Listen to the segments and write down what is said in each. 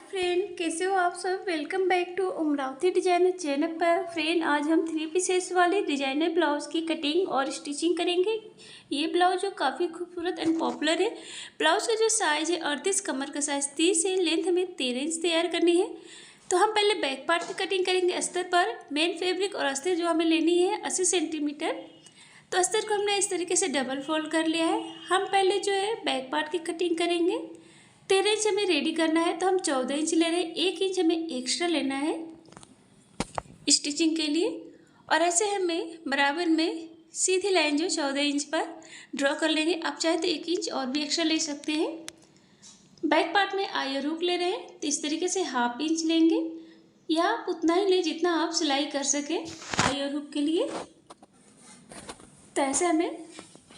Friend, कैसे हो आप सब। Welcome back to Amravati designer channel पर। फ्रेंड, आज हम 3 पीसेस वाले डिजाइनर ब्लाउज की कटिंग और स्टिचिंग करेंगे। ये ब्लाउज जो काफ़ी खूबसूरत एंड पॉपुलर है। ब्लाउज का जो साइज़ है 38, कमर का साइज़ 30 है, लेंथ हमें 13 इंच तैयार करनी है। तो हम पहले बैक पार्ट की कटिंग करेंगे अस्तर पर। मेन फैब्रिक और अस्तर जो हमें लेनी है 80 सेंटीमीटर। तो अस्तर को हमने इस तरीके से डबल फोल्ड कर लिया है। हम पहले जो है बैक पार्ट की कटिंग करेंगे। 13 इंच हमें रेडी करना है, तो हम 14 इंच ले रहे हैं। 1 इंच हमें एक्स्ट्रा लेना है स्टिचिंग के लिए। और ऐसे हमें बराबर में सीधी लाइन जो 14 इंच पर ड्रॉ कर लेंगे। आप चाहे तो 1 इंच और भी एक्स्ट्रा ले सकते हैं। बैक पार्ट में आयर हुक ले रहे हैं, तो इस तरीके से ½ इंच लेंगे, या आप उतना ही लें जितना आप सिलाई कर सकें आयर हुक के लिए। तो ऐसे हमें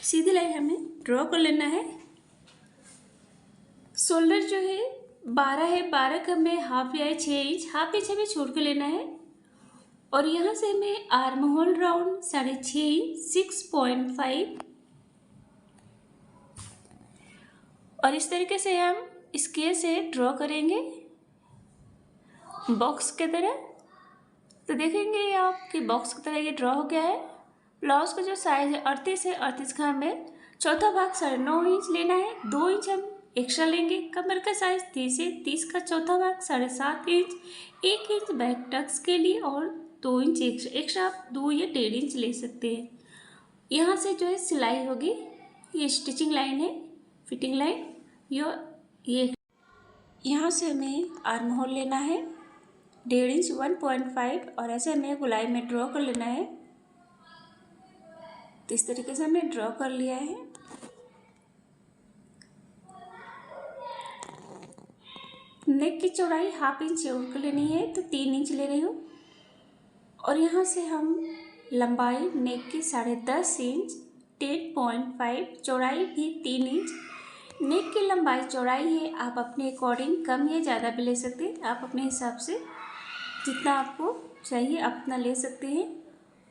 सीधी लाइन हमें ड्रॉ कर लेना है। शोल्डर जो है 12 है, 12 का हमें ½ या 6 इंच, ½ इंच हमें छोड़ के लेना है। और यहाँ से हमें आर्म होल राउंड 6.5 इंच 6.5। और इस तरीके से हम स्केल से ड्रॉ करेंगे बॉक्स की तरह। तो देखेंगे आप कि बॉक्स की तरह ये ड्रॉ हो गया है। ब्लाउज का जो साइज है 38 है, 38 का हमें चौथा भाग 9.5 इंच लेना है। 2 इंच हम एक्स्ट्रा लेंगे। कमर का साइज 30 है, 30 का चौथा भाग 7.5 इंच, 1 इंच बैक टक्स के लिए और 2 इंच एक्स्ट्रा आप 2 या 1.5 इंच ले सकते हैं। यहाँ से जो है सिलाई होगी, ये स्टिचिंग लाइन है, फिटिंग लाइन। ये यहाँ से हमें आर्म होल लेना है 1.5 इंच 1.5, और ऐसे हमें गोलाई में ड्रॉ कर लेना है। तो इस तरीके से हमने ड्रॉ कर लिया है। नेक की चौड़ाई ½ इंच छोड़ कर लेनी है, तो 3 इंच ले रही हूँ। और यहाँ से हम लंबाई नेक की 10.5 इंच 10.5, चौड़ाई भी 3 इंच। नेक की लंबाई चौड़ाई है, आप अपने अकॉर्डिंग कम या ज़्यादा भी ले सकते हैं। आप अपने हिसाब से जितना आपको चाहिए आप उतना ले सकते हैं।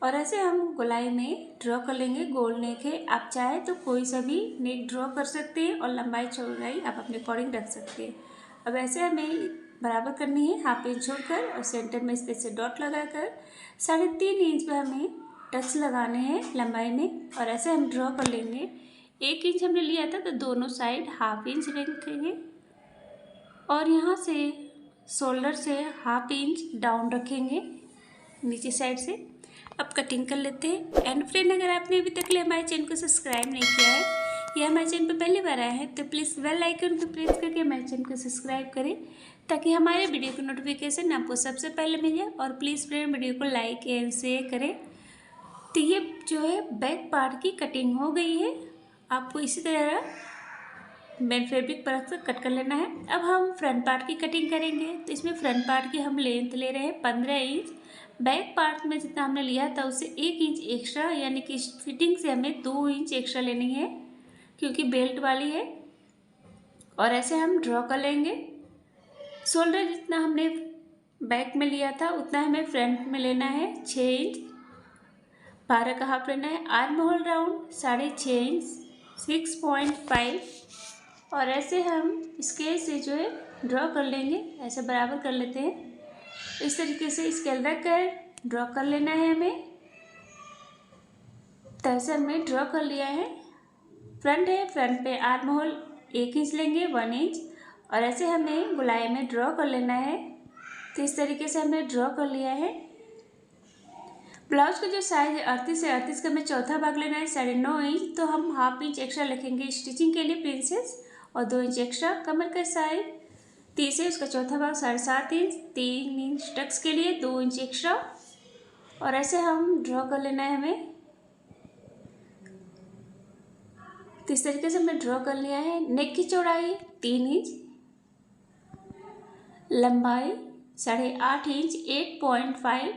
और ऐसे हम गोलाई में ड्रॉ कर लेंगे। गोल नेक है, आप चाहे तो कोई सा भी नेक ड्रॉ कर सकते हैं, और लंबाई चौड़ाई आप अपने अकॉर्डिंग रख सकते हैं। अब ऐसे हमें बराबर करनी है, ½ इंच छोड़कर, और सेंटर में इस तरह से डॉट लगाकर 3.5 इंच पर हमें टच लगाने हैं लंबाई में। और ऐसे हम ड्रॉ कर लेंगे। 1 इंच हमने लिया था, तो दोनों साइड ½ इंच रखेंगे। और यहाँ से शोल्डर से ½ इंच डाउन रखेंगे नीचे साइड से। अब कटिंग कर लेते हैं। एंड फ्रेंड, अगर आपने अभी तक हमारे चैनल को सब्सक्राइब नहीं किया है या हमारे चैनल पर पहली बार आया है, तो प्लीज़ बेल आइकन को प्रेस करके हमारे चैनल को सब्सक्राइब करें, ताकि हमारे वीडियो की नोटिफिकेशन आपको सबसे पहले मिल जाए। और प्लीज़ फ्रेंड, वीडियो को लाइक एंड शेयर करें। तो ये जो है बैक पार्ट की कटिंग हो गई है। आपको इसी तरह मेन फैब्रिक पर रखकर कट कर लेना है। अब हम फ्रंट पार्ट की कटिंग करेंगे। तो इसमें फ्रंट पार्ट की हम लेंथ ले रहे हैं 15 इंच। बैक पार्ट में जितना हमने लिया था उससे 1 इंच एक्स्ट्रा, यानी कि फिटिंग से हमें 2 इंच एक्स्ट्रा लेनी है, क्योंकि बेल्ट वाली है। और ऐसे हम ड्रॉ कर लेंगे। शोल्डर जितना हमने बैक में लिया था उतना हमें फ्रंट में लेना है 6 इंच, 12 का ½ लेना है। Arm hole round 6.5 inch 6.5। और ऐसे हम स्केल से जो है ड्रॉ कर लेंगे। ऐसे बराबर कर लेते हैं। इस तरीके से स्केल रख कर ड्रॉ कर लेना है हमें। तो ऐसे हमने ड्रॉ कर लिया है। फ्रंट है, फ्रंट पे आर्म होल 1 इंच लेंगे 1 इंच, और ऐसे हमें गोलाई में ड्रॉ कर लेना है। तो इस तरीके से हमने ड्रॉ कर लिया है। ब्लाउज का जो साइज है 38 है, 38 का हमें चौथा भाग लेना है 9.5 इंच, तो हम ½ इंच एक्स्ट्रा रखेंगे स्टिचिंग के लिए प्रिंसेस, और 2 इंच एक्स्ट्रा। कमर का साइज 30 है, उसका चौथा भाग 7.5 इंच, 3 इंच टक्स के लिए 2 इंच एक्स्ट्रा। और ऐसे हम ड्रॉ कर लेना है हमें। तो इस तरीके से हमने ड्रॉ कर लिया है। नेक की चौड़ाई 3 इंच, लंबाई 8.5 इंच 8.5।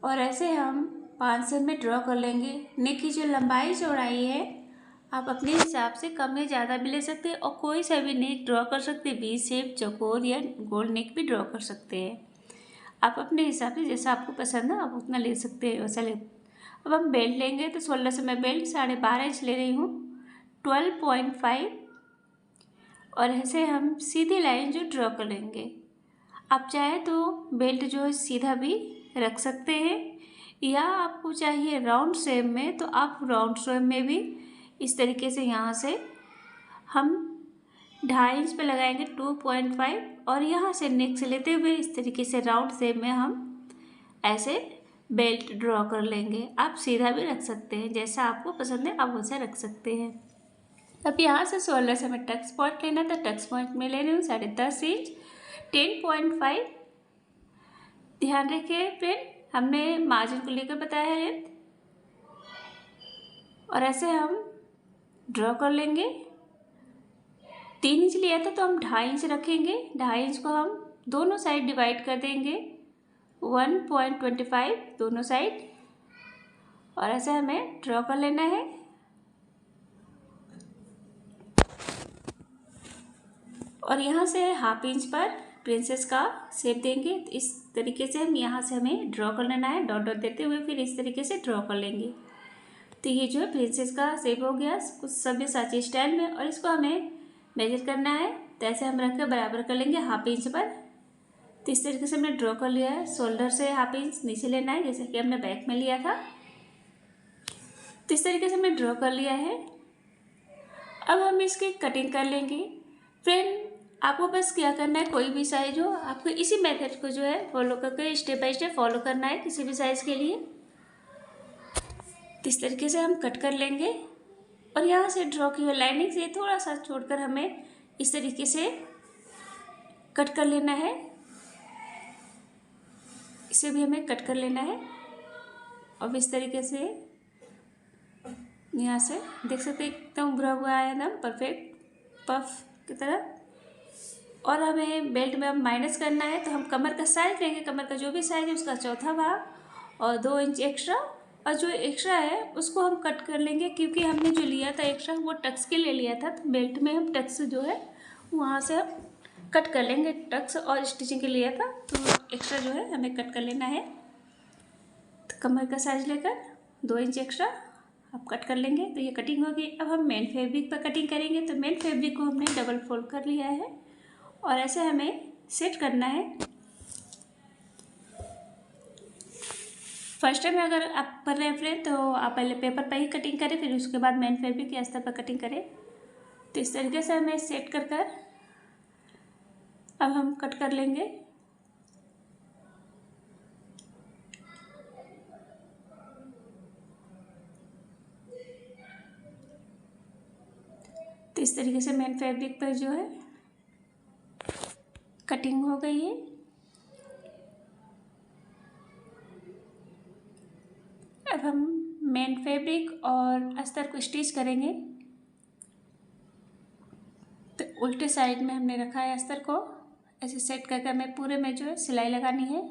और ऐसे हम 5 से में ड्रॉ कर लेंगे। नेक की जो लंबाई चौड़ाई है आप अपने हिसाब से कम या ज़्यादा भी ले सकते हैं, और कोई सा भी नेक ड्रॉ कर सकते हैं। वी शेप, चौकोर या गोल नेक भी ड्रॉ कर सकते हैं। आप अपने हिसाब से जैसा आपको पसंद है आप उतना ले सकते हैं, वैसा ले। अब हम बेल्ट लेंगे। तो शोल्डर से मैं बेल्ट 12.5 इंच ले रही हूँ 12.5। और ऐसे हम सीधी लाइन जो ड्रॉ कर लेंगे। आप चाहे तो बेल्ट जो है सीधा भी रख सकते हैं, या आपको चाहिए राउंड शेप में तो आप राउंड शेप में भी इस तरीके से यहाँ से हम 2.5 इंच पे लगाएंगे 2.5, और यहाँ से नेक से लेते हुए इस तरीके से राउंड शेप में हम ऐसे बेल्ट ड्रॉ कर लेंगे। आप सीधा भी रख सकते हैं, जैसा आपको पसंद है आप वैसे रख सकते हैं। अब यहाँ से शोल्डर से हमें टक्स पॉइंट लेना था, टक्स पॉइंट में ले रही हूँ 10.5 इंच 10.5। ध्यान रखिए फ्रेंड, हमने मार्जिन को लेकर बताया है, और ऐसे हम ड्रॉ कर लेंगे। 3 इंच लिया था तो हम 2.5 इंच रखेंगे। 2.5 इंच को हम दोनों साइड डिवाइड कर देंगे 1.25 दोनों साइड, और ऐसे हमें ड्रॉ कर लेना है। और यहाँ से 1/2 इंच पर प्रिंसेस का शेप देंगे। इस तरीके से हम यहाँ से हमें ड्रॉ कर लेना है, डॉट डॉट देते हुए फिर इस तरीके से ड्रॉ कर लेंगे। तो ये जो है प्रिंसेस का शेप हो गया कुछ सब्यसाची स्टाइल में, और इसको हमें मेजर करना है। तो ऐसे हम रख कर बराबर कर लेंगे 1/2 इंच पर। तो इस तरीके से हमने ड्रॉ कर लिया है। शोल्डर से 1/2 इंच नीचे लेना है, जैसे कि हमने बैक में लिया था। तो इस तरीके से हमने ड्रॉ कर लिया है। अब हम इसकी कटिंग कर लेंगे। फ्रेंड, आपको बस क्या करना है, कोई भी साइज हो आपको इसी मेथड को जो है फॉलो करके स्टेप बाय स्टेप फॉलो करना है किसी भी साइज़ के लिए। तो इस तरीके से हम कट कर लेंगे, और यहाँ से ड्रॉ की हुई लाइनिंग से थोड़ा सा छोड़कर हमें इस तरीके से कट कर लेना है। इसे भी हमें कट कर लेना है, और इस तरीके से यहाँ से देख सकते हैं एकदम उभरा हुआ है, एकदम परफेक्ट पफ की तरह। और हमें बेल्ट में अब माइनस करना है, तो हम कमर का साइज लेंगे, कमर का जो भी साइज है उसका चौथा भाग और 2 इंच एक्स्ट्रा, और जो एक्स्ट्रा है उसको हम कट कर लेंगे, क्योंकि हमने जो लिया था एक्स्ट्रा वो टक्स के लिए लिया था। तो बेल्ट में हम टक्स जो है वहाँ से हम कट कर लेंगे, टक्स और स्टिचिंग के लिया था तो एक्स्ट्रा जो है हमें कट कर लेना है। तो कमर का साइज लेकर 2 इंच एक्स्ट्रा आप कट कर लेंगे। तो ये कटिंग होगी। अब हम मेन फैब्रिक पर कटिंग करेंगे। तो मेन फैब्रिक को हमने डबल फोल्ड कर लिया है, और ऐसे हमें सेट करना है। फर्स्ट टाइम अगर आप कर रहे हैं फ्रेंड, तो आप पहले पेपर पर ही कटिंग करें, फिर उसके बाद मेन फैब्रिक के अस्तर पर कटिंग करें। तो इस तरीके से हमें सेट कर अब हम कट कर लेंगे। तो इस तरीके से मेन फैब्रिक पर जो है कटिंग हो गई है। अब हम मेन फैब्रिक और अस्तर को स्टिच करेंगे। तो उल्टे साइड में हमने रखा है अस्तर को, ऐसे सेट करके हमें पूरे में जो है सिलाई लगानी है।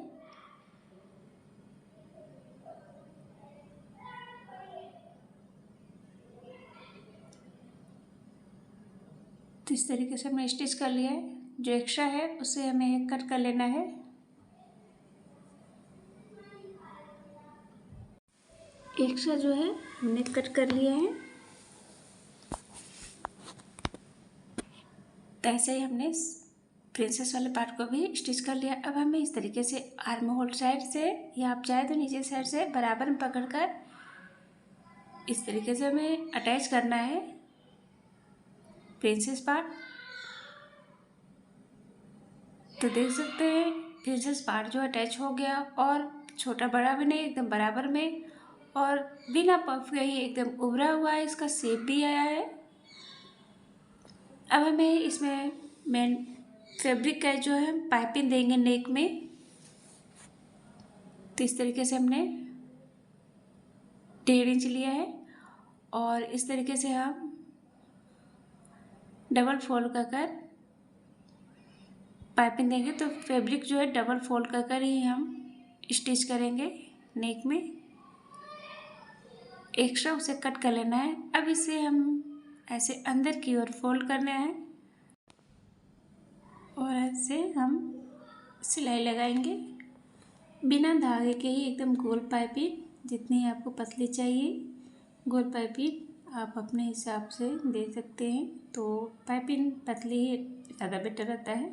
तो इस तरीके से हमने स्टिच कर लिया है। जो एक्स्ट्रा है उसे हमें कट कर लेना है। एक्स्ट्रा जो है हमने कट कर लिया है। तो ऐसे ही हमने प्रिंसेस वाले पार्ट को भी स्टिच कर लिया। अब हमें इस तरीके से आर्म होल साइड से, या आप चाहे तो नीचे साइड से बराबर में पकड़कर इस तरीके से हमें अटैच करना है प्रिंसेस पार्ट। तो देख सकते हैं प्रिंसेस पार्ट जो अटैच हो गया, और छोटा बड़ा भी नहीं, एकदम बराबर में, और बिना पफ के ही एकदम उभरा हुआ है, इसका शेप भी आया है। अब हमें इसमें मेन फैब्रिक का जो है पाइपिंग देंगे नेक में। तो इस तरीके से हमने 1.5 इंच लिया है, और इस तरीके से हम डबल फोल्ड कर पाइपिंग देंगे। तो फैब्रिक जो है डबल फोल्ड कर ही हम स्टिच करेंगे नेक में। एक्स्ट्रा उसे कट कर लेना है। अब इसे हम ऐसे अंदर की ओर फोल्ड करना है, और ऐसे हम सिलाई लगाएंगे बिना धागे के ही, एकदम गोल पाइपिंग, जितनी आपको पतली चाहिए गोल पाइपिंग आप अपने हिसाब से दे सकते हैं। तो पाइपिंग पतली ही ज़्यादा बेटर रहता है,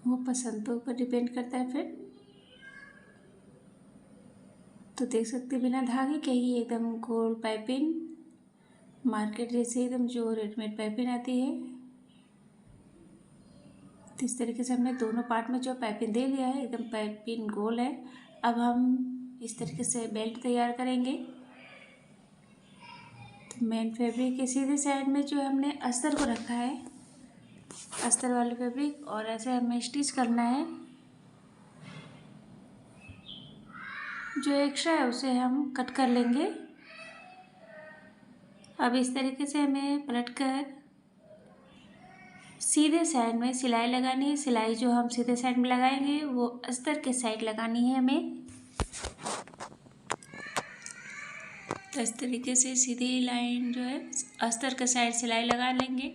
वो पसंद के ऊपर डिपेंड करता है फिर। तो देख सकते बिना धागे के ही एकदम गोल पाइपिंग, मार्केट जैसे एकदम जो रेडीमेड पाइपिंग आती है। तो इस तरीके से हमने दोनों पार्ट में जो पाइपिंग दे लिया है, एकदम पाइपिंग गोल है। अब हम इस तरीके से बेल्ट तैयार करेंगे। तो मेन फैब्रिक के सीधे साइड में जो हमने अस्तर को रखा है, अस्तर वाले फैब्रिक, और ऐसे हमें स्टिच करना है। जो एक्स्ट्रा है उसे हम कट कर लेंगे। अब इस तरीके से हमें पलट कर सीधे साइड में सिलाई लगानी है। सिलाई जो हम सीधे साइड में लगाएंगे वो अस्तर के साइड लगानी है हमें। तो इस तरीके से सीधी लाइन जो है अस्तर के साइड सिलाई लगा लेंगे।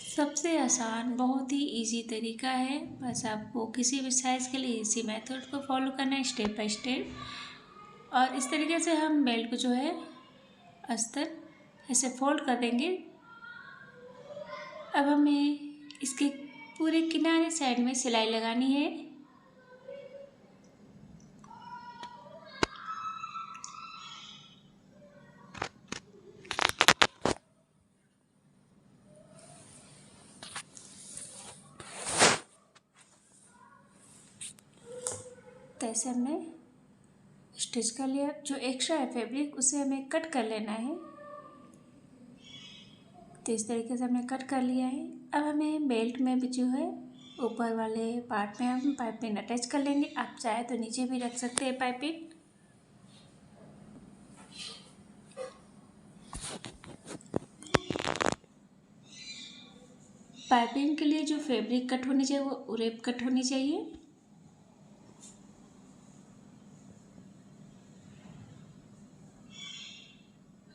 सबसे आसान, बहुत ही इजी तरीका है। बस आपको किसी भी साइज़ के लिए इसी मेथड को फॉलो करना है स्टेप बाय स्टेप। और इस तरीके से हम बेल्ट को जो है अस्तर ऐसे फोल्ड कर देंगे। अब हमें इसके पूरे किनारे साइड में सिलाई लगानी है। तो ऐसे हमने स्टिच कर लिया। जो एक्स्ट्रा है फैब्रिक उसे हमें कट कर लेना है। तो इस तरीके से हमने कट कर लिया है। अब हमें बेल्ट में भी जो है ऊपर वाले पार्ट में हम पाइपिंग अटैच कर लेंगे। आप चाहे तो नीचे भी रख सकते हैं पाइपिंग। पाइपिंग के लिए जो फैब्रिक कट होनी चाहिए वो उरेप कट होनी चाहिए।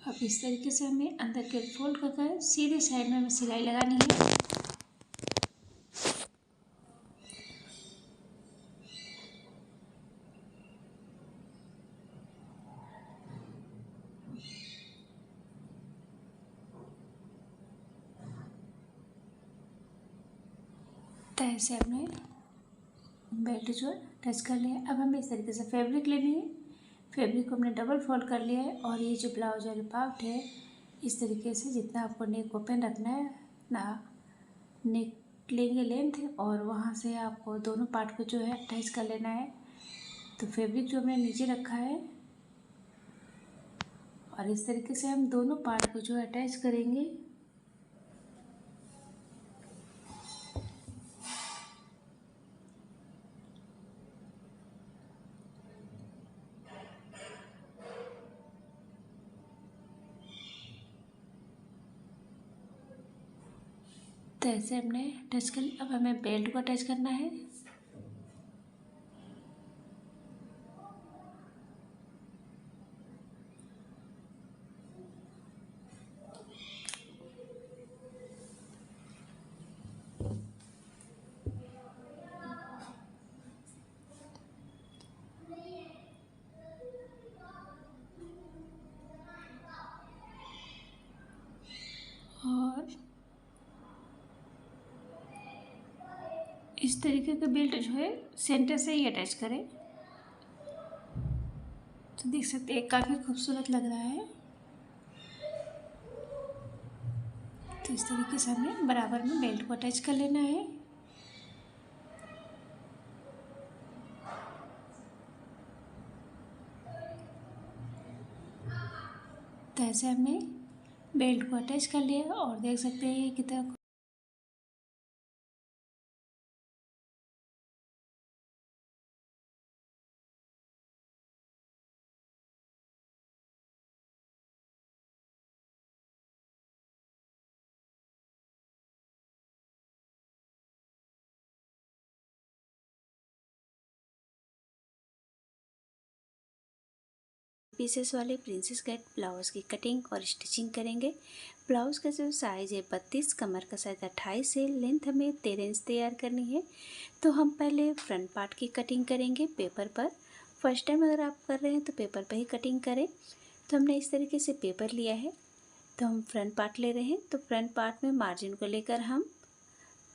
अब इस तरीके से हमें अंदर के फोल्ड कर सीधे साइड में हमें सिलाई लगानी है। तो ऐसे हमने बेल्ट जो टच कर लिया। अब हमें इस तरीके से फैब्रिक लेनी है। फैब्रिक को हमने डबल फोल्ड कर लिया है। और ये जो ब्लाउज वाली पार्ट है, इस तरीके से जितना आपको नेक ओपन रखना है ना, नेक लेंगे लेंथ, और वहाँ से आपको दोनों पार्ट को जो है अटैच कर लेना है। तो फैब्रिक जो हमने नीचे रखा है और इस तरीके से हम दोनों पार्ट को जो है अटैच करेंगे। तो ऐसे हमने अटैच कर लिया। अब हमें बेल्ट को अटैच करना है। और इस तरीके का बेल्ट जो है सेंटर से ही अटैच करें। तो देख सकते हैं काफ़ी खूबसूरत लग रहा है। तो इस तरीके से हमें बराबर में बेल्ट को अटैच कर लेना है। तो ऐसे हमने बेल्ट को अटैच कर लिया और देख सकते हैं कितना पीसेस वाले प्रिंसेस कट ब्लाउज़ की कटिंग और स्टिचिंग करेंगे। ब्लाउज़ का जो साइज़ है 32, कमर का साइज़ 28 है, लेंथ हमें 13 इंच तैयार करनी है। तो हम पहले फ्रंट पार्ट की कटिंग करेंगे पेपर पर। फर्स्ट टाइम अगर आप कर रहे हैं तो पेपर पे ही कटिंग करें। तो हमने इस तरीके से पेपर लिया है, तो हम फ्रंट पार्ट ले रहे हैं। तो फ्रंट पार्ट में मार्जिन को लेकर हम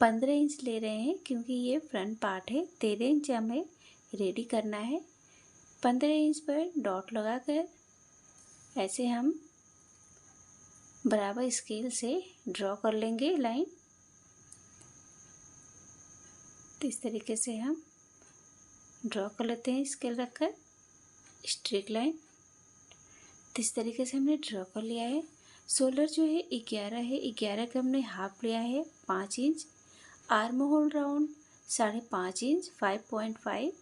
15 इंच ले रहे हैं, क्योंकि ये फ्रंट पार्ट है। 13 इंच हमें रेडी करना है। 15 इंच पर डॉट लगाकर ऐसे हम बराबर स्केल से ड्रॉ कर लेंगे लाइन। तो इस तरीके से हम ड्रॉ कर लेते हैं स्केल रखकर स्ट्रेट लाइन। तो इस तरीके से हमने ड्रॉ कर लिया है। शोल्डर जो है 11 है, 11 का हमने हाफ लिया है 5 inch. Arm hole round 5.5 inch 5.5,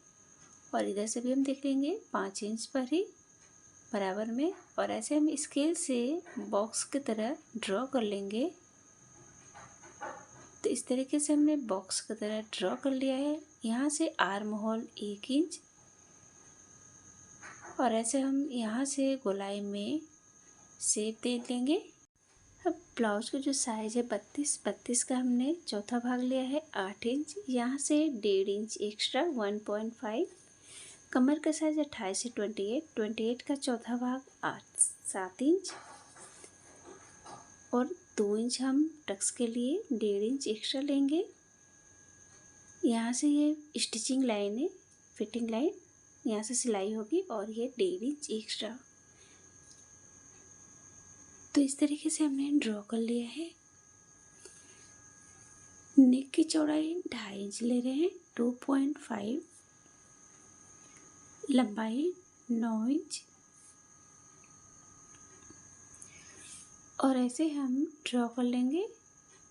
और इधर से भी हम देख लेंगे 5 इंच पर ही बराबर में। और ऐसे हम स्केल से बॉक्स की तरह ड्रॉ कर लेंगे। तो इस तरीके से हमने बॉक्स की तरह ड्रॉ कर लिया है। यहाँ से आर्म होल 1 इंच, और ऐसे हम यहाँ से गोलाई में शेप दे लेंगे। अब ब्लाउज का जो साइज़ है 32 का हमने चौथा भाग लिया है 8 इंच। यहाँ से 1.5 इंच एक्स्ट्रा 1.5। कमर का साइज़ 28 से 28 का चौथा भाग 7 इंच, और 2 इंच हम टक्स के लिए 1.5 इंच एक्स्ट्रा लेंगे। यहाँ से ये स्टिचिंग लाइन है, फिटिंग लाइन, यहाँ से सिलाई होगी, और ये 1.5 इंच एक्स्ट्रा। तो इस तरीके से हमने ड्रॉ कर लिया है। नेक की चौड़ाई 2.5 इंच ले रहे हैं, 2.5, लंबाई 9 इंच, और ऐसे हम ड्रॉ कर लेंगे।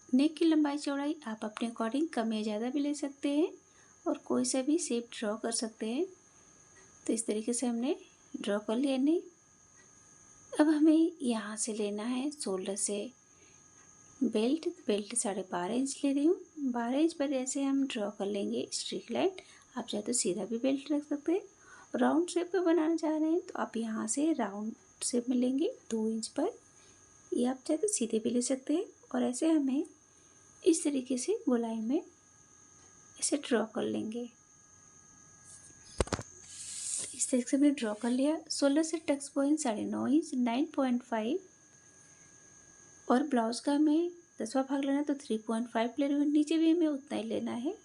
नेक की लंबाई चौड़ाई आप अपने अकॉर्डिंग कम या ज़्यादा भी ले सकते हैं, और कोई सा भी शेप ड्रॉ कर सकते हैं। तो इस तरीके से हमने ड्रॉ कर लिया नेक। अब हमें यहाँ से लेना है शोल्डर से बेल्ट 12.5 इंच ले रही हूँ। 12 इंच पर ऐसे हम ड्रॉ कर लेंगे स्ट्रेट लाइन। आप चाहे तो सीधा भी बेल्ट रख सकते हैं। राउंड शेप में बनाना चाह रहे हैं तो आप यहाँ से राउंड शेप में लेंगे 2 इंच पर, या आप चाहे तो सीधे भी ले सकते हैं। और ऐसे हमें इस तरीके से गोलाई में ऐसे ड्रॉ कर लेंगे। इस तरीके से हमने ड्रॉ कर लिया। शोल्डर से टक्स पॉइंट 9.5 इंच 9.5, और ब्लाउज का हमें 10वां भाग लेना है तो 3.5 ले रही हूँ। नीचे भी हमें उतना ही लेना है,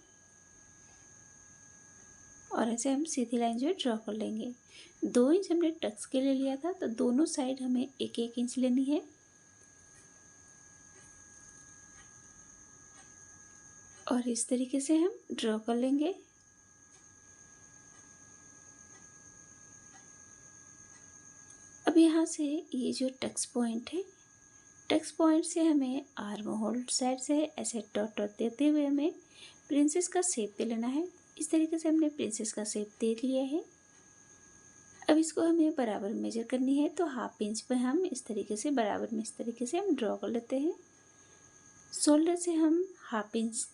और ऐसे हम सीधी लाइन जो है ड्रॉ कर लेंगे। 2 इंच हमने टक्स के लिए लिया था, तो दोनों साइड हमें 1-1 इंच लेनी है। और इस तरीके से हम ड्रॉ कर लेंगे। अब यहाँ से ये जो टक्स पॉइंट है, टक्स पॉइंट से हमें आर्म होल साइड से ऐसे डॉट डॉट देते हुए हमें प्रिंसेस का शेप दे लेना है। इस तरीके से हमने प्रिंसेस का शेप दे लिया है। अब इसको हमें बराबर मेजर करनी है, तो 1/2 इंच पर हम इस तरीके से बराबर में इस तरीके से हम ड्रॉ कर लेते हैं। शोल्डर से हम 1/2 इंच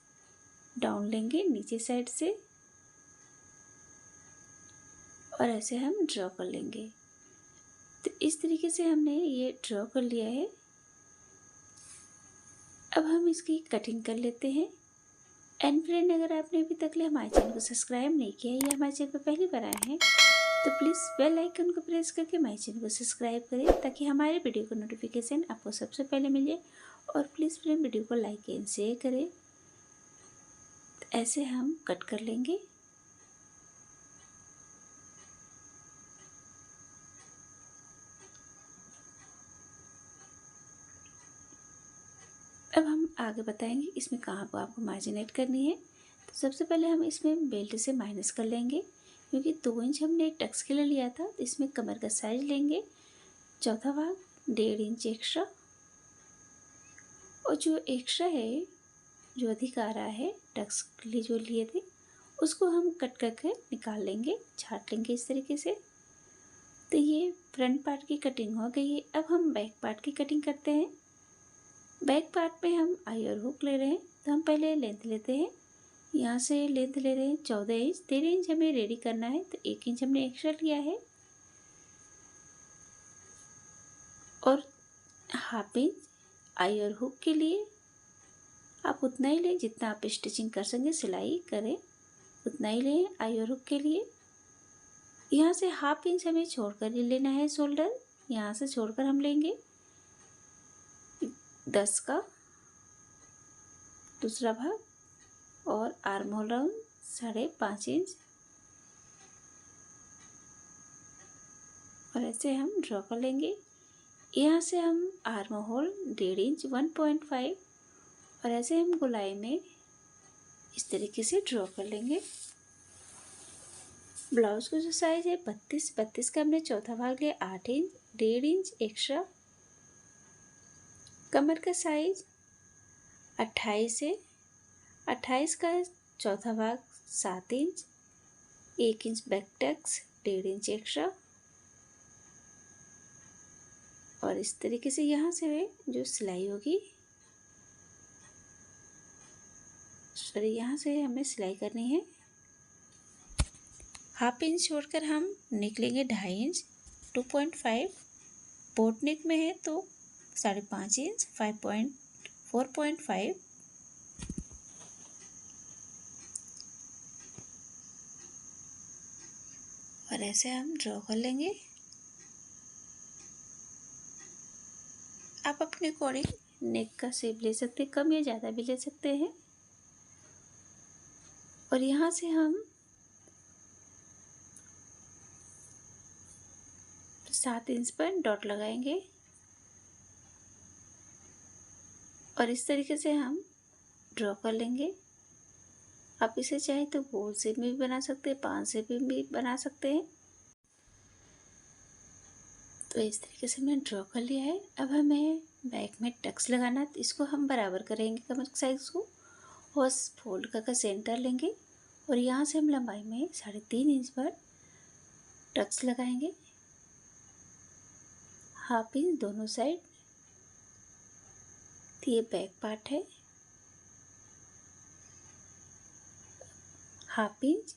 डाउन लेंगे नीचे साइड से, और ऐसे हम ड्रॉ कर लेंगे। तो इस तरीके से हमने ये ड्रॉ कर लिया है। अब हम इसकी कटिंग कर लेते हैं। एंड फ्रेंड, अगर आपने अभी तक हमारे चैनल को सब्सक्राइब नहीं किया या हमारे चैनल पर पहली बार आए हैं तो प्लीज़ बेल आइकन को प्रेस करके हमारे चैनल को सब्सक्राइब करें, ताकि हमारे वीडियो का नोटिफिकेशन आपको सबसे पहले मिल जाए। और प्लीज़ फ्रेंड, वीडियो को लाइक एंड शेयर करें। तो ऐसे हम कट कर लेंगे। अब हम आगे बताएंगे इसमें कहाँ पर आपको मार्जिन ऐड करनी है। तो सबसे पहले हम इसमें बेल्ट से माइनस कर लेंगे, क्योंकि 2 इंच हमने टक्स के लिए लिया था। तो इसमें कमर का साइज लेंगे, चौथा भाग 1.5 इंच एक्स्ट्रा, और जो एक्स्ट्रा है, जो अधिक आ रहा है टक्स के लिए जो लिए थे, उसको हम कट करके निकाल लेंगे, छाट लेंगे इस तरीके से। तो ये फ्रंट पार्ट की कटिंग हो गई है। अब हम बैक पार्ट की कटिंग करते हैं। बैक पार्ट में हम आई और हुक ले रहे हैं, तो हम पहले लेंथ लेते हैं। यहाँ से लेंथ ले रहे हैं 14 इंच। 13 इंच हमें रेडी करना है, तो 1 इंच हमने एक्स्ट्रा लिया है, और 1/2 इंच आई और हुक के लिए आप उतना ही लें जितना आप स्टिचिंग कर सकें, सिलाई करें उतना ही लें आई और हुक के लिए। यहाँ से हाफ इंच हमें छोड़कर लेना है शोल्डर। यहाँ से छोड़कर हम लेंगे 10 का दूसरा भाग और आर्म होल राउंड 5.5 इंच और ऐसे हम ड्रॉ कर लेंगे। यहाँ से हम आर्म होल 1.5 इंच 1.5 और ऐसे हम गोलाई में इस तरीके से ड्रॉ कर लेंगे। ब्लाउज का जो साइज है 32 का हमने चौथा भाग लिया 8 इंच 1.5 इंच एक्स्ट्रा। कमर का साइज 28 है, 28 का चौथा भाग 7 inch 1 inch back tucks 1.5 inch extra और इस तरीके से यहाँ से जो सिलाई होगी यहाँ से हमें सिलाई करनी है। हाफ इंच छोड़कर हम नेक लेंगे 2.5 इंच 2.5 बोट नेक में है तो 5.5 इंच 4.5 और ऐसे हम ड्रॉ कर लेंगे। आप अपने अकॉर्डिंग नेक का शेप ले सकते हैं, कम या ज़्यादा भी ले सकते हैं। और यहाँ से हम 7 इंच पर डॉट लगाएंगे और इस तरीके से हम ड्रॉ कर लेंगे। आप इसे चाहे तो गोल शेप में भी बना सकते हैं, 5 शेप में भी बना सकते हैं। तो इस तरीके से मैंने ड्रॉ कर लिया है। अब हमें बैक में टक्स लगाना है, तो इसको हम बराबर करेंगे कमर साइज को और फोल्ड कर सेंटर लेंगे और यहाँ से हम लंबाई में 3.5 इंच पर टक्स लगाएंगे, हाफ इंच दोनों साइड। तो ये बैक पार्ट है, हाफ इंच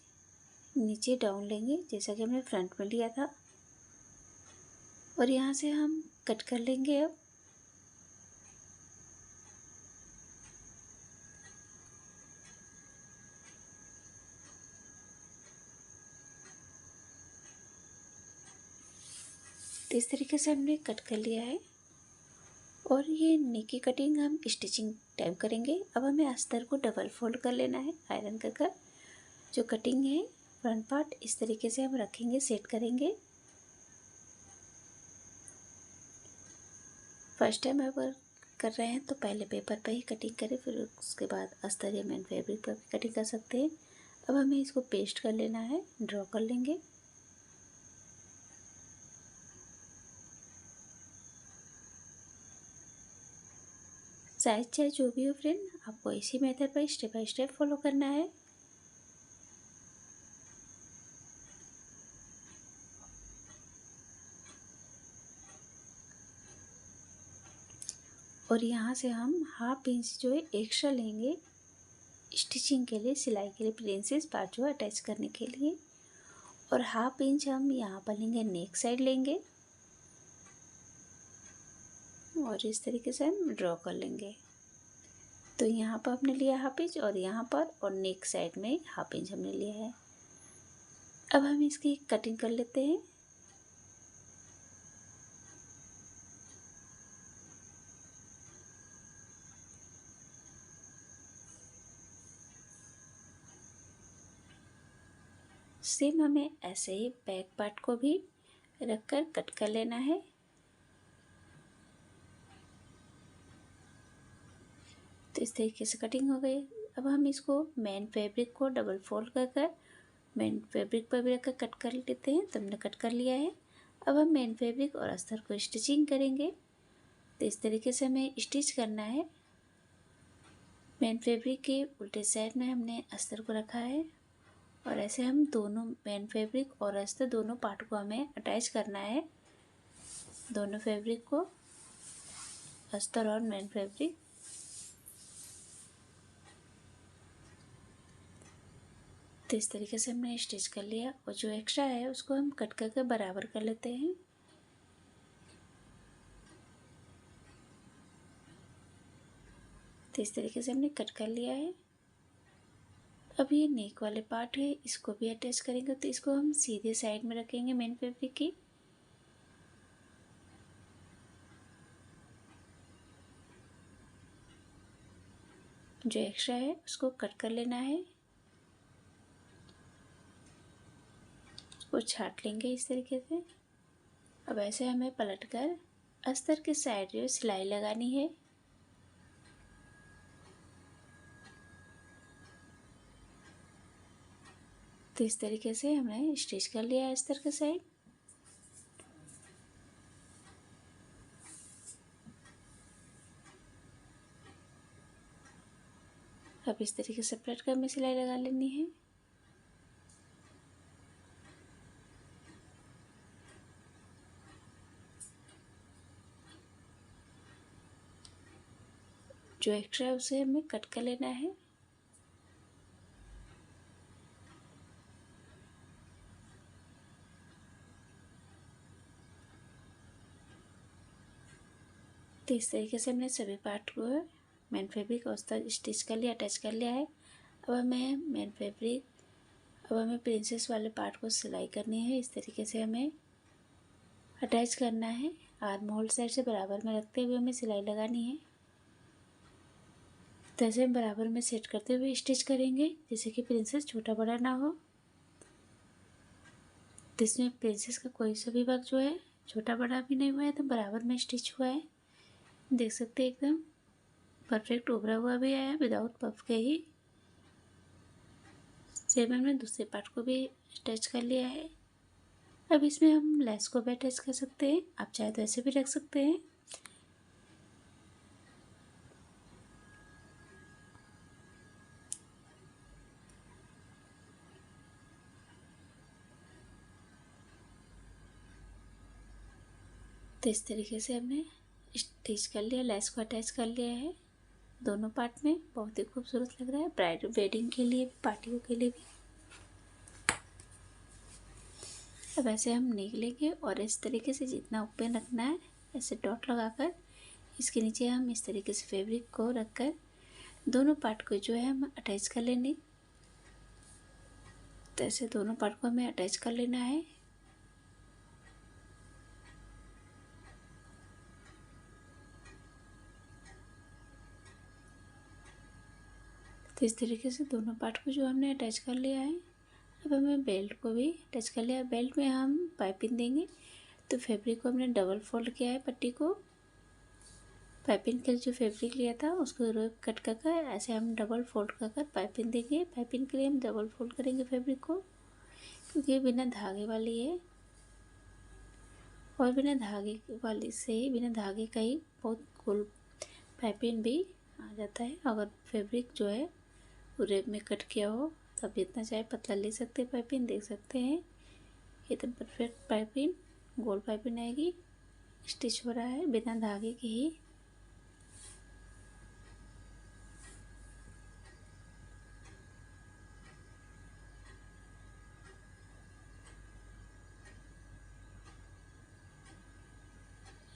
नीचे डाउन लेंगे जैसा कि हमने फ्रंट में लिया था और यहाँ से हम कट कर लेंगे। अब तो इस तरीके से हमने कट कर लिया है और ये नेक की कटिंग हम स्टिचिंग टाइम करेंगे। अब हमें अस्तर को डबल फोल्ड कर लेना है आयरन कर जो कटिंग है फ्रंट पार्ट इस तरीके से हम रखेंगे, सेट करेंगे। फर्स्ट टाइम अगर कर रहे हैं तो पहले पेपर पर ही कटिंग करें, फिर उसके बाद अस्तर या मेन फैब्रिक पर भी कटिंग कर सकते हैं। अब हमें इसको पेस्ट कर लेना है, ड्रॉ कर लेंगे। साइज चाहे जो भी हो फ्रेंड, आपको इसी मेथड पर स्टेप बाय स्टेप फॉलो करना है। और यहाँ से हम हाफ इंच जो है एक्स्ट्रा लेंगे स्टिचिंग के लिए, सिलाई के लिए, प्रिंसेस बाजू अटैच करने के लिए। और हाफ इंच हम यहाँ पर लेंगे, नेक साइड लेंगे और इस तरीके से हम ड्रॉ कर लेंगे। तो यहाँ पर हमने लिया हाफ इंच और यहाँ पर और नेक साइड में हाफ इंच हमने लिया है। अब हम इसकी कटिंग कर लेते हैं। सेम हमें ऐसे ही बैक पार्ट को भी रखकर कट कर लेना है। तो इस तरीके से कटिंग हो गई। अब हम इसको मेन फैब्रिक को डबल फोल्ड कर मेन फैब्रिक पर भी रखकर कट कर लेते हैं। तो हमने कट कर लिया है। अब हम मेन फैब्रिक और अस्तर को स्टिचिंग करेंगे। तो इस तरीके से हमें स्टिच करना है। मेन फैब्रिक के उल्टे साइड में हमने अस्तर को रखा है और ऐसे हम दोनों मेन फैब्रिक और अस्तर दोनों पार्ट को हमें अटैच करना है, दोनों फैब्रिक को, अस्तर और मेन फैब्रिक। तो इस तरीके से हमने स्टिच कर लिया और जो एक्स्ट्रा है उसको हम कट करके बराबर कर लेते हैं। तो इस तरीके से हमने कट कर लिया है। अब ये नेक वाले पार्ट है, इसको भी अटैच करेंगे। तो इसको हम सीधे साइड में रखेंगे मेन फैब्रिक की। जो एक्स्ट्रा है उसको कट कर लेना है, उसको छाट लेंगे इस तरीके से। अब ऐसे हमें पलटकर अस्तर के साइड जो सिलाई लगानी है। तो इस तरीके से हमने स्टिच कर लिया है अस्तर के साइड। अब इस तरीके से पलट कर हमें सिलाई लगा लेनी है। जो एक्स्ट्रा है उसे हमें कट कर लेना है। तो इस तरीके से हमने सभी पार्ट को मेन फैब्रिक और स्टिच कर लिया, अटैच कर लिया है। अब हमें प्रिंसेस वाले पार्ट को सिलाई करनी है। इस तरीके से हमें अटैच करना है। आर्म होल साइड से बराबर में रखते हुए हमें सिलाई लगानी है। तो ऐसे हम बराबर में सेट करते हुए स्टिच करेंगे, जैसे कि प्रिंसेस छोटा बड़ा ना हो। तो इसमें प्रिंसेस का कोई सा भी भाग जो है छोटा बड़ा भी नहीं हुआ है, तो बराबर में स्टिच हुआ है। देख सकते हैं एकदम परफेक्ट उभरा हुआ भी आया विदाउट पफ के ही। सेम हमने दूसरे पार्ट को भी अटैच कर लिया है। अब इसमें हम लेस को भी अटैच कर सकते हैं, आप चाहे तो ऐसे भी रख सकते हैं। तो इस तरीके से हमने स्टिच कर लिया, लेस को अटैच कर लिया है दोनों पार्ट में। बहुत ही खूबसूरत लग रहा है ब्राइड वेडिंग के लिए भी, पार्टियों के लिए भी। अब ऐसे हम निकलेंगे और इस तरीके से जितना ओपन रखना है ऐसे डॉट लगाकर इसके नीचे हम इस तरीके से फैब्रिक को रखकर दोनों पार्ट को जो है हम अटैच कर लेंगे। तो ऐसे दोनों पार्ट को हमें अटैच कर लेना है। तो इस तरीके से दोनों पार्ट को जो हमने अटैच कर लिया है। अब हमें बेल्ट को भी अटैच कर लिया है। बेल्ट में हम पाइपिंग देंगे। तो फैब्रिक को हमने डबल फोल्ड किया है, पट्टी को पाइपिंग के लिए जो फैब्रिक लिया था उसको रोप कट कर ऐसे हम डबल फोल्ड कर पाइपिंग देंगे। पाइपिंग के लिए हम डबल फोल्ड करेंगे फैब्रिक को, क्योंकि ये बिना धागे वाली है और बिना धागे वाली से ही बिना धागे का ही बहुत गोल पाइपिंग भी आ जाता है। अगर फैब्रिक जो है पूरे में कट किया हो तब जितना चाहे पतला ले सकते हैं पाइपिंग। देख सकते हैं एकदम परफेक्ट पाइपिंग गोल पाइपिंग आएगी। स्टिच हो रहा है बिना धागे के ही।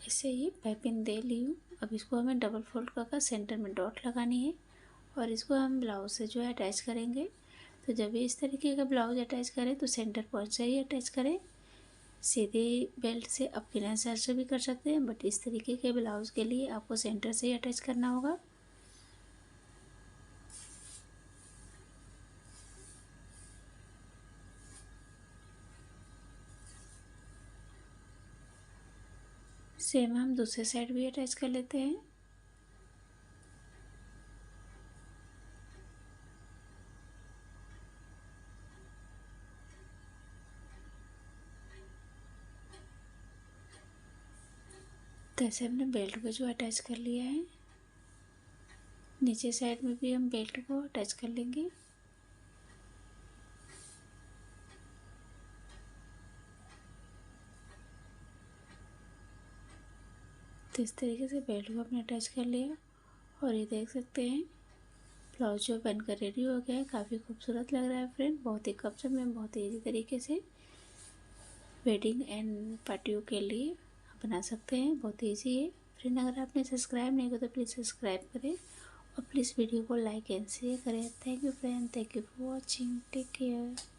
ऐसे ही पाइपिंग दे ली हूँ। अब इसको हमें डबल फोल्ड कर सेंटर में डॉट लगानी है और इसको हम ब्लाउज से जो है अटैच करेंगे। तो जब भी इस तरीके का ब्लाउज अटैच करें तो सेंटर पॉइंट से ही अटैच करें। सीधे बेल्ट से आप बिना साइड से भी कर सकते हैं, बट इस तरीके के ब्लाउज के लिए आपको सेंटर से ही अटैच करना होगा। सेम हम दूसरे साइड भी अटैच कर लेते हैं। तो ऐसे हमने बेल्ट को जो अटैच कर लिया है, नीचे साइड में भी हम बेल्ट को अटैच कर लेंगे। तो इस तरीके से बेल्ट को हमने अटैच कर लिया और ये देख सकते हैं ब्लाउज जो बनकर रेडी हो गया है। काफ़ी खूबसूरत लग रहा है फ्रेंड। बहुत ही कम समय में बहुत ही ईजी तरीके से वेडिंग एंड पार्टियों के लिए बना सकते हैं। बहुत ईजी है फ्रेंड। अगर आपने सब्सक्राइब नहीं किया तो प्लीज़ सब्सक्राइब करें और प्लीज़ वीडियो को लाइक एंड शेयर करें। Thank you friend, thank you for watching, take care.